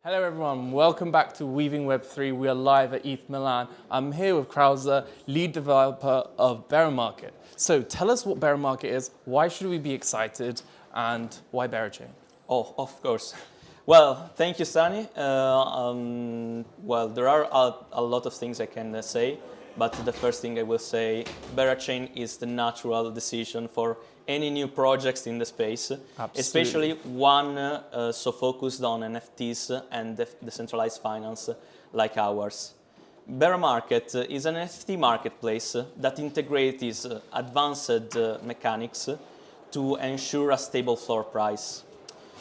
Hello everyone, welcome back to Weaving Web3. We are live at ETH Milan. I'm here with Krauser, lead developer of Beramarket. So tell us what Beramarket is, why should we be excited, and why Berachain? Oh, of course. Well, thank you, Sunny. Well, there are a lot of things I can say, but the first thing I will say, Berachain is the natural decision for any new projects in the space, Absolutely. especially one so focused on NFTs and decentralized finance like ours. Beramarket is an NFT marketplace that integrates advanced mechanics to ensure a stable floor price.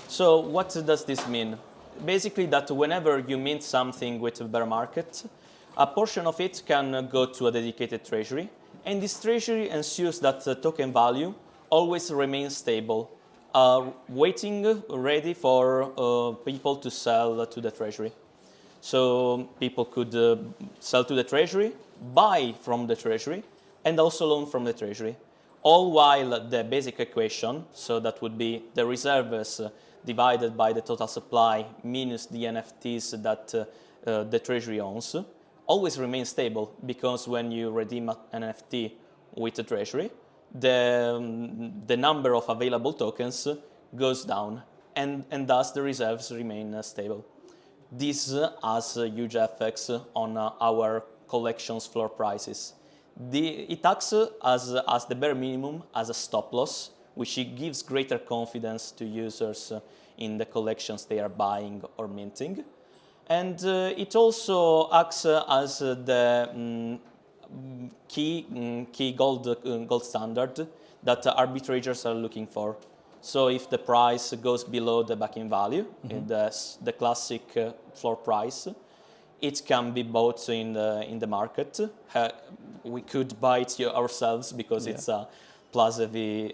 So what does this mean? Basically that whenever you mint something with Beramarket, a portion of it can go to a dedicated treasury, and this treasury ensures that the token value always remains stable, waiting ready for people to sell to the treasury. So people could sell to the treasury, buy from the treasury, and also loan from the treasury. All while the basic equation, so that would be the reserves divided by the total supply minus the NFTs that the treasury owns, always remains stable, because when you redeem an NFT with the treasury, the number of available tokens goes down, and thus the reserves remain stable. This has huge effects on our collections floor prices. It acts as the bare minimum, as a stop loss, which gives greater confidence to users in the collections they are buying or minting. And it also acts as the key gold standard that arbitrators are looking for. So if the price goes below the backing value, the classic floor price, it can be bought in the market. We could buy it ourselves because it's a plus heavy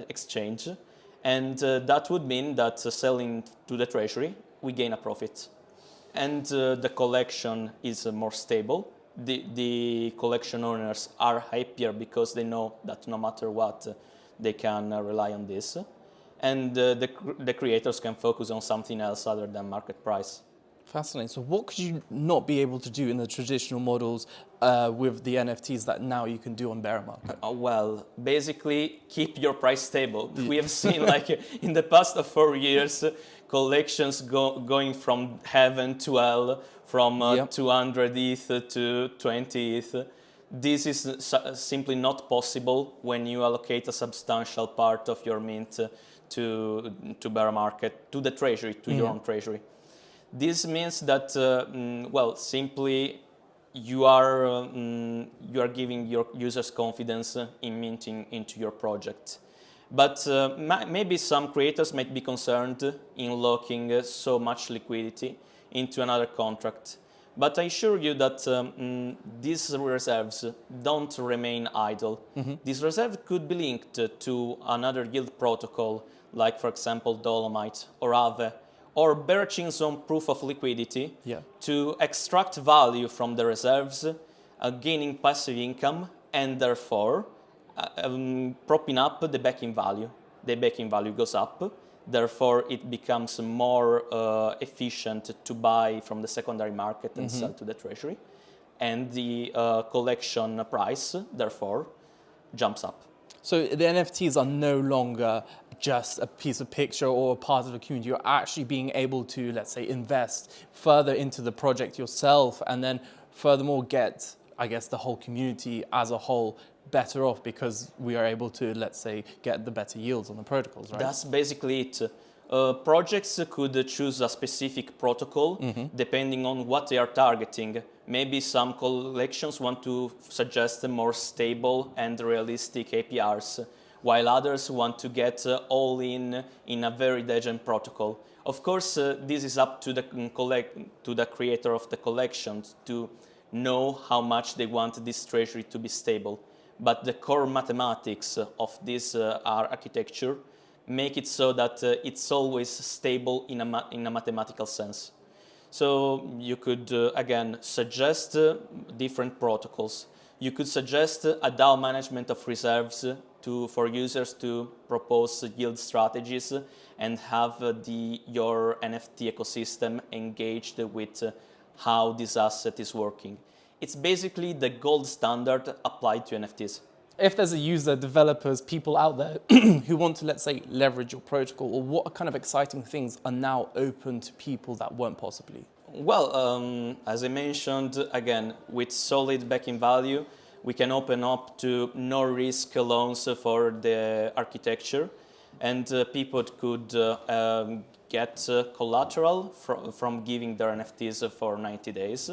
exchange, and that would mean that selling to the treasury, we gain a profit, and the collection is more stable. The collection owners are happier because they know that no matter what, they can rely on this, and the creators can focus on something else other than market price. Fascinating. So what could you not be able to do in the traditional models with the NFTs that now you can do on Beramarket? Well, basically keep your price stable. We have seen like in the past 4 years, collections going from heaven to hell, from 200 ETH to 20 ETH. This is simply not possible when you allocate a substantial part of your mint to Beramarket, to the treasury, to your own treasury. This means that, well, simply you are giving your users confidence in minting into your project. But maybe some creators might be concerned in locking so much liquidity into another contract. But I assure you that these reserves don't remain idle. These reserves could be linked to another yield protocol, like for example Dolomite or Aave, or Berachain's own proof of liquidity to extract value from the reserves, gaining passive income, and therefore propping up the backing value. The backing value goes up, therefore it becomes more efficient to buy from the secondary market and sell to the treasury, and the collection price, therefore, jumps up. So the NFTs are no longer just a piece of picture or a part of a community. You're actually being able to, let's say, invest further into the project yourself, and then furthermore get, I guess, the whole community as a whole better off because we are able to, let's say, get the better yields on the protocols, right? That's basically it. Projects could choose a specific protocol depending on what they are targeting. Maybe some collections want to suggest more stable and realistic APRs, while others want to get all in a very degen protocol. Of course, this is up to the creator of the collection to know how much they want this treasury to be stable. But the core mathematics of this architecture make it so that it's always stable in a mathematical sense. So you could, again, suggest different protocols. You could suggest a DAO management of reserves for users to propose yield strategies and have your NFT ecosystem engaged with how this asset is working. It's basically the gold standard applied to NFTs. If there's a user, developers, people out there who want to, let's say, leverage your protocol, or what kind of exciting things are now open to people that weren't possibly? Well, as I mentioned, again, with solid backing value, we can open up to no-risk loans for the architecture, and people could get collateral from giving their NFTs for 90 days.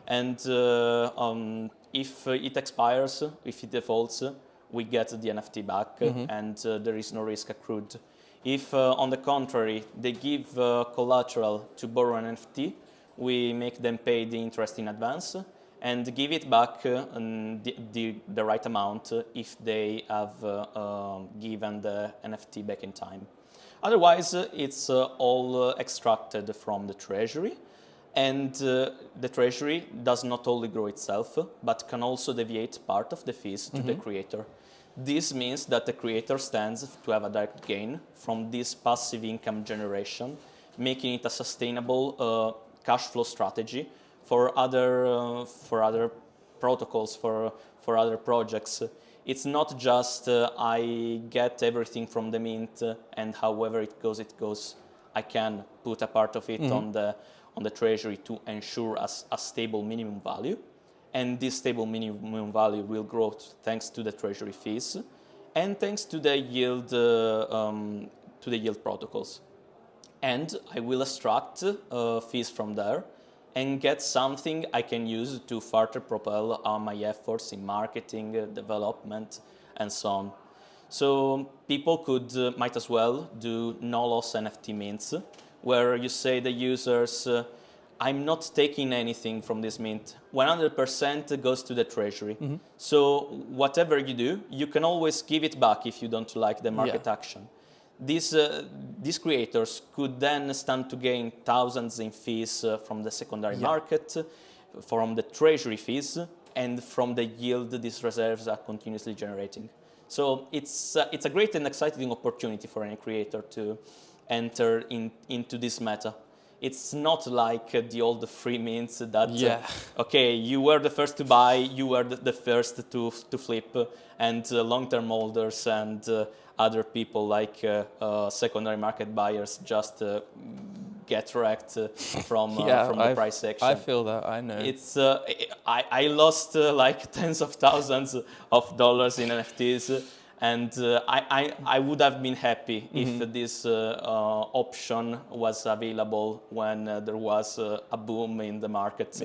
And if it expires, if it defaults, we get the NFT back, and there is no risk accrued. If, on the contrary, they give collateral to borrow an NFT, we make them pay the interest in advance and give it back the right amount if they have given the NFT back in time. Otherwise, it's all extracted from the treasury. And the treasury does not only grow itself, but can also deviate part of the fees to the creator. This means that the creator stands to have a direct gain from this passive income generation, making it a sustainable cash flow strategy for other protocols, for other projects. It's not just I get everything from the mint and however it goes. I can put a part of it on the treasury to ensure a stable minimum value, and this stable minimum value will grow thanks to the treasury fees and thanks to the yield protocols. And I will extract fees from there and get something I can use to further propel my efforts in marketing, development, and so on. So people might as well do no-loss NFT mints, where you say the users, I'm not taking anything from this mint. 100% goes to the treasury. So whatever you do, you can always give it back if you don't like the market action. These creators could then stand to gain thousands in fees from the secondary market, from the treasury fees, and from the yield these reserves are continuously generating. So it's a great and exciting opportunity for any creator to enter into this meta. It's not like the old free mints that, okay, you were the first to buy, you were the first to flip, and long-term holders and other people like secondary market buyers just get wrecked from the price action. I feel that, I know. It's I lost like tens of thousands of dollars in NFTs, and I would have been happy if this option was available when there was a boom in the market.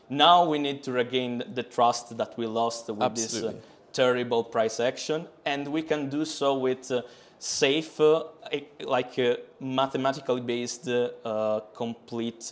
Now we need to regain the trust that we lost with this terrible price action, and we can do so with safe, mathematically based, complete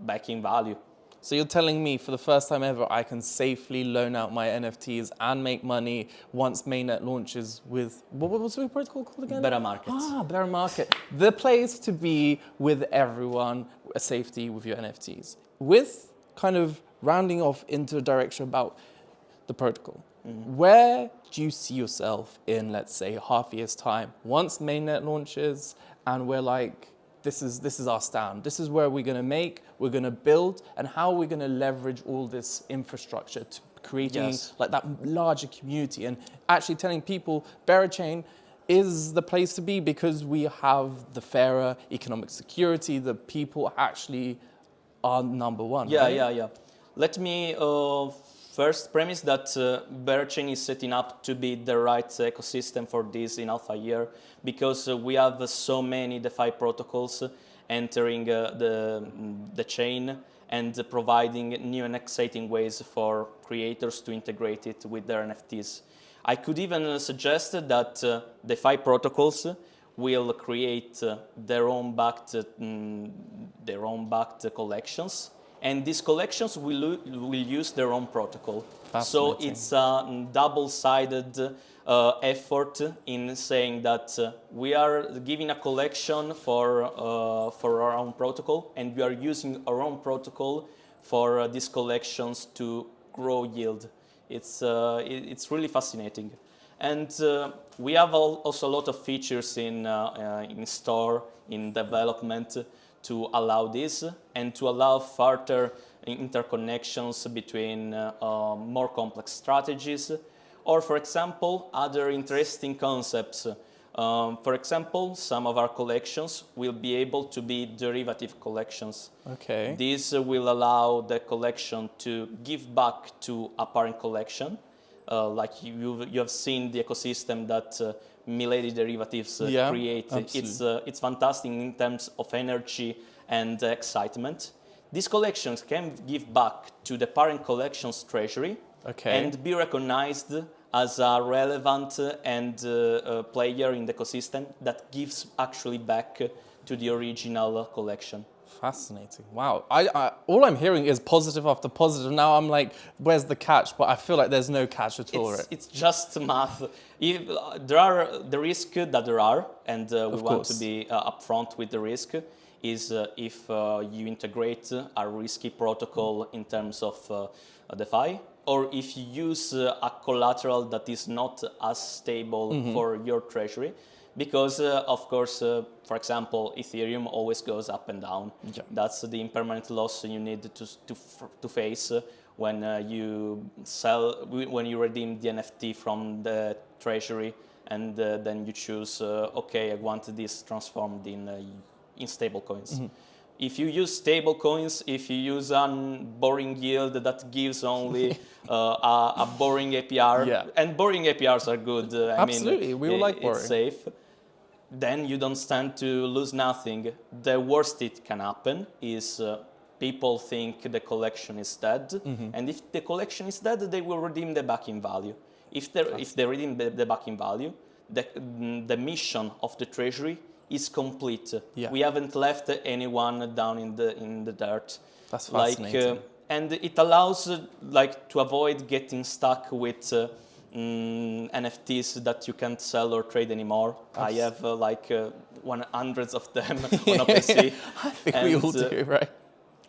backing value. So you're telling me for the first time ever, I can safely loan out my NFTs and make money once mainnet launches with, what was the protocol called again? Beramarket. Beramarket. The place to be with everyone, safety with your NFTs. With kind of rounding off into a direction about the protocol. Where do you see yourself in, let's say, half a year's time? Once mainnet launches and we're like, this is our stand. This is where we're going to make, we're going to build, and how we're going to leverage all this infrastructure to creating like that larger community and actually telling people Berachain is the place to be because we have the fairer economic security. The people actually are number one. Yeah. Let me first premise that Berachain is setting up to be the right ecosystem for this in alpha year, because we have so many DeFi protocols entering the chain and providing new and exciting ways for creators to integrate it with their NFTs. I could even suggest that DeFi protocols will create their own backed collections, and these collections will use their own protocol. So it's a double-sided effort in saying that we are giving a collection for our own protocol, and we are using our own protocol for these collections to grow yield. It's really fascinating. And we have also a lot of features in store, in development to allow this and to allow further interconnections between more complex strategies, or for example, other interesting concepts. For example, some of our collections will be able to be derivative collections. Okay. This will allow the collection to give back to a parent collection. Like you have seen the ecosystem that Milady derivatives create. It's fantastic in terms of energy and excitement. These collections can give back to the parent collection's treasury and be recognized as a relevant and player in the ecosystem that gives actually back to the original collection. Fascinating. Wow. All I'm hearing is positive after positive. Now I'm like, where's the catch? But I feel like there's no catch at all, right? It's just math. There are the risk that there are, and we want to be upfront with the risk, is if you integrate a risky protocol in terms of DeFi, or if you use a collateral that is not as stable for your treasury. Because, of course, for example, Ethereum always goes up and down. Yeah. That's the impermanent loss you need to face when you when you redeem the NFT from the treasury, and then you choose, okay, I want this transformed in stable coins. If you use stable coins, if you use a boring yield that gives only a boring APR, and boring APRs are good. Absolutely, we all like boring. It's safe. Then you don't stand to lose nothing. The worst it can happen is people think the collection is dead, and if the collection is dead, they will redeem the backing value. If they redeem the backing value, the mission of the treasury is complete. Yeah. We haven't left anyone down in the dirt. That's fascinating. And it allows to avoid getting stuck with NFTs that you can't sell or trade anymore. I have hundreds of them on a PC. I think we all do, right?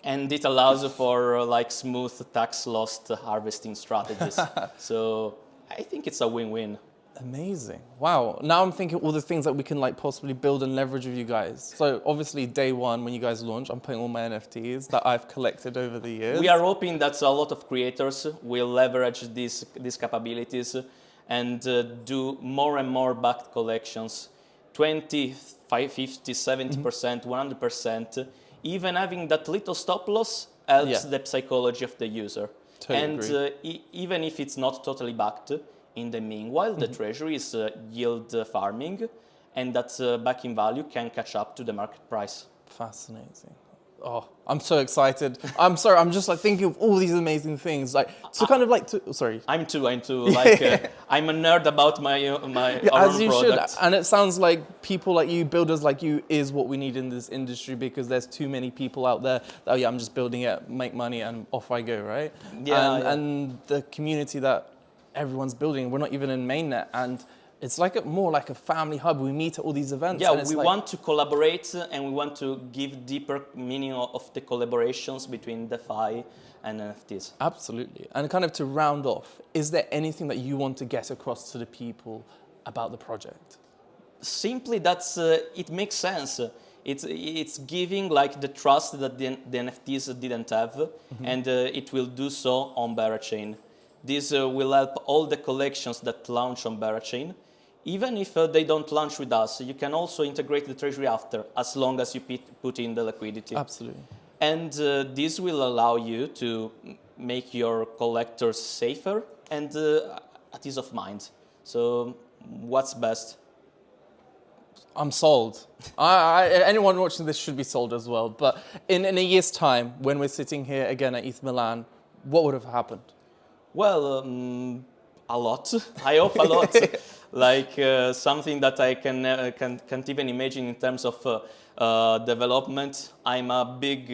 And it allows for smooth tax loss harvesting strategies. So I think it's a win-win. Amazing. Wow. Now I'm thinking all the things that we can possibly build and leverage with you guys. So obviously day one when you guys launch, I'm putting all my NFTs that I've collected over the years. We are hoping that a lot of creators will leverage these capabilities and do more and more backed collections, 20, 50, 70%, 100%. Even having that little stop loss helps the psychology of the user. Totally agree. Even if it's not totally backed, in the meanwhile, the treasury is yield farming, and that backing value can catch up to the market price. Fascinating. Oh, I'm so excited. I'm sorry, I'm just thinking of all these amazing things. Sorry. I'm too. I'm a nerd about my our as you product. Should. And it sounds like people like you, builders like you, is what we need in this industry, because there's too many people out there that, I'm just building it, make money, and off I go, right? And the community that everyone's building. We're not even in mainnet, and it's more like a family hub. We meet at all these events. Yeah, we want to collaborate, and we want to give deeper meaning of the collaborations between DeFi and NFTs. Absolutely. And kind of to round off, is there anything that you want to get across to the people about the project? Simply that it makes sense. It's giving the trust that the NFTs didn't have, and it will do so on Berachain. This will help all the collections that launch on Berachain. Even if they don't launch with us, you can also integrate the treasury after, as long as you put in the liquidity. Absolutely. And this will allow you to make your collectors safer and at ease of mind. So what's best? I'm sold. Anyone watching this should be sold as well. But in a year's time, when we're sitting here again at ETH Milan, what would have happened? Well, a lot. I hope a lot. Something that I can't even imagine in terms of development. I'm a big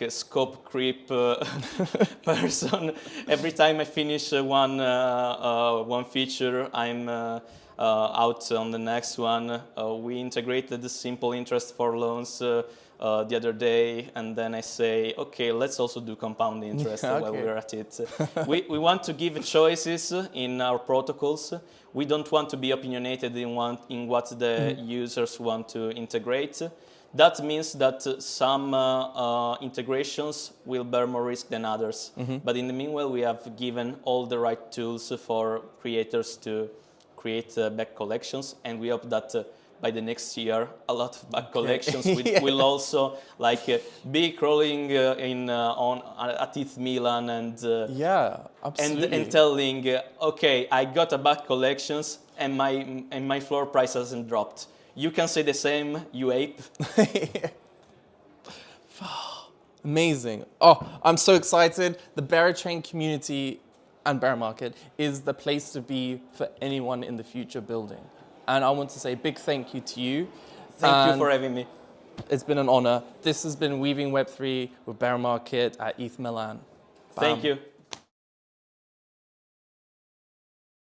scope creep person. Every time I finish one feature, I'm out on the next one. We integrated the simple interest for loans the other day, and then I say, okay, let's also do compound interest while we're at it. We want to give choices in our protocols. We don't want to be opinionated in what the users want to integrate. That means that some integrations will bear more risk than others. But in the meanwhile, we have given all the right tools for creators to create back collections, and we hope that by the next year, a lot of back collections will also be crawling at ETH Milan and absolutely. and telling, okay, I got a back collections and my floor price hasn't dropped. You can say the same, you ape. Amazing. Oh, I'm so excited. The Berachain community and Beramarket is the place to be for anyone in the future building. And I want to say a big thank you to you. Thank you for having me. It's been an honor. This has been Weaving Web3 with Beramarket at ETH Milan. Bam. Thank you.